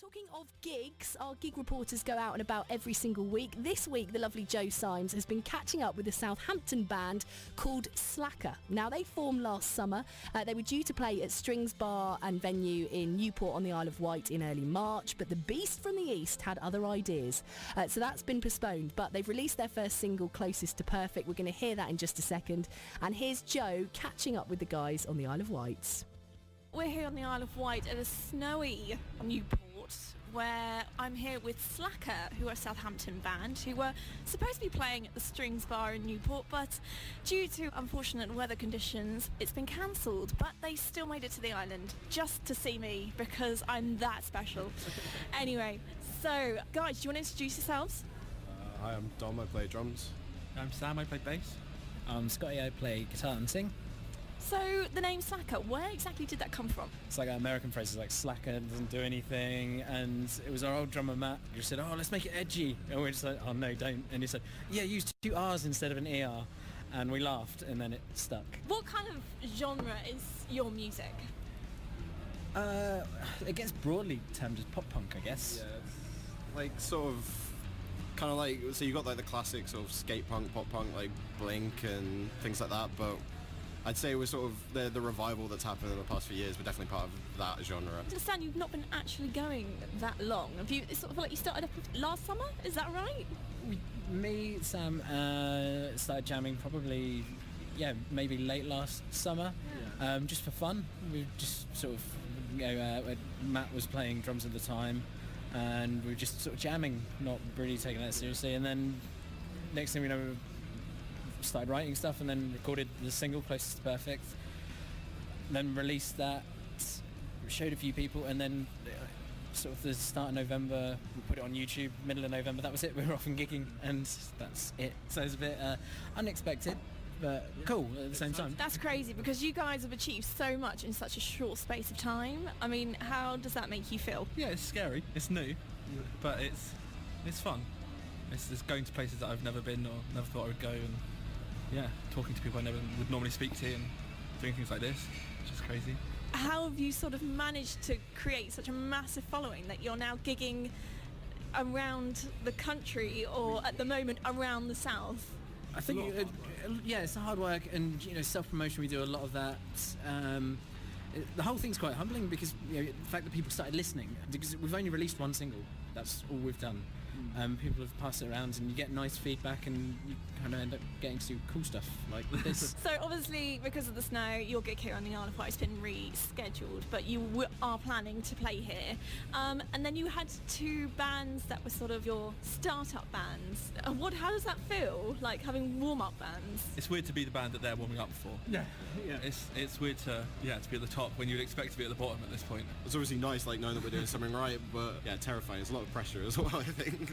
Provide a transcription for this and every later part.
Talking of gigs, our gig reporters go out and about every single week. This week, the lovely Jo Symes has been catching up with a Southampton band called Slackrr. Now, they formed last summer. They were due to play at Strings Bar and venue in Newport on the Isle of Wight in early March, but the beast from the east had other ideas. So that's been postponed, but they've released their first single, Closest to Perfect. We're going to hear that in just a second. And here's Jo catching up with the guys on the Isle of Wight. We're here on the Isle of Wight at a snowy Newport, where I'm here with Slackrr, who are a Southampton band, who were supposed to be playing at the Strings Bar in Newport, but due to unfortunate weather conditions, it's been cancelled. But they still made it to the island just to see me, because I'm that special. Anyway, so guys, do you want to introduce yourselves? Hi, I'm Dom, I play drums. I'm Sam, I play bass. I'm Scotty, I play guitar and sing. So the name Slackrr, where exactly did that come from? It's like American phrases like slacker, doesn't do anything, and it was our old drummer Matt who said, oh, let's make it edgy, and we're just like, oh no, don't, and he said, yeah, use 2 R's instead of an ER, and we laughed, and then it stuck. What kind of genre is your music? It gets broadly termed as pop punk, I guess. Yeah, it's like sort of, kind of like, so you got like the classic sort of skate punk, pop punk, like Blink and things like that, but I'd say we're sort of the revival that's happened in the past few years. We're definitely part of that genre. I understand you've not been actually going that long. Have you? It's sort of like you started up last summer. Is that right? Me, Sam, started jamming probably, maybe late last summer, just for fun. We just sort of, Matt was playing drums at the time, and we were just sort of jamming, not really taking that seriously. And then next thing we know, started writing stuff and then recorded the single Closest to Perfect, then released that, showed a few people, and then sort of the start of November we put it on YouTube. Middle of November, that was it. We were off and gigging, and that's it. So it's a bit unexpected but cool at the same time. That's crazy, because you guys have achieved so much in such a short space of time. I mean, how does that make you feel? Yeah, it's scary, it's new, but it's fun. It's just going to places that I've never been or never thought I would go, and talking to people I never would normally speak to and doing things like this, which is crazy. How have you sort of managed to create such a massive following that you're now gigging around the country, or at the moment around the south? I think it's hard work, and self-promotion, we do a lot of that. The whole thing's quite humbling, because the fact that people started listening, because we've only released 1 single, that's all we've done. People have passed it around, and you get nice feedback, and you kind of end up getting to do cool stuff like this. So obviously, because of the snow, your gig here on the Isle of Wight has been rescheduled, but you are planning to play here. And then you had 2 bands that were sort of your start-up bands. How does that feel, like having warm-up bands? It's weird to be the band that they're warming up for. Yeah. It's weird to be at the top when you'd expect to be at the bottom at this point. It's obviously nice, like, knowing that we're doing something right, but terrifying. It's a lot of pressure as well, I think.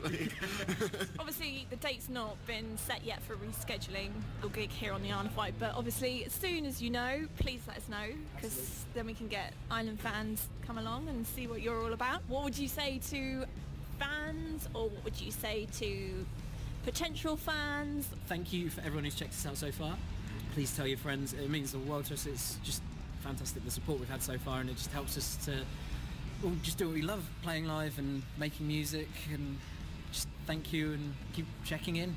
Obviously, the date's not been set yet for rescheduling your gig here on the Isle of Wight, but obviously, as soon as you know, please let us know, because then we can get island fans come along and see what you're all about. What would you say to fans, or what would you say to potential fans? Thank you for everyone who's checked us out so far. Please tell your friends. It means the world to us. It's just fantastic, the support we've had so far, and it just helps us to just do what we love, playing live and making music. And just thank you, and keep checking in.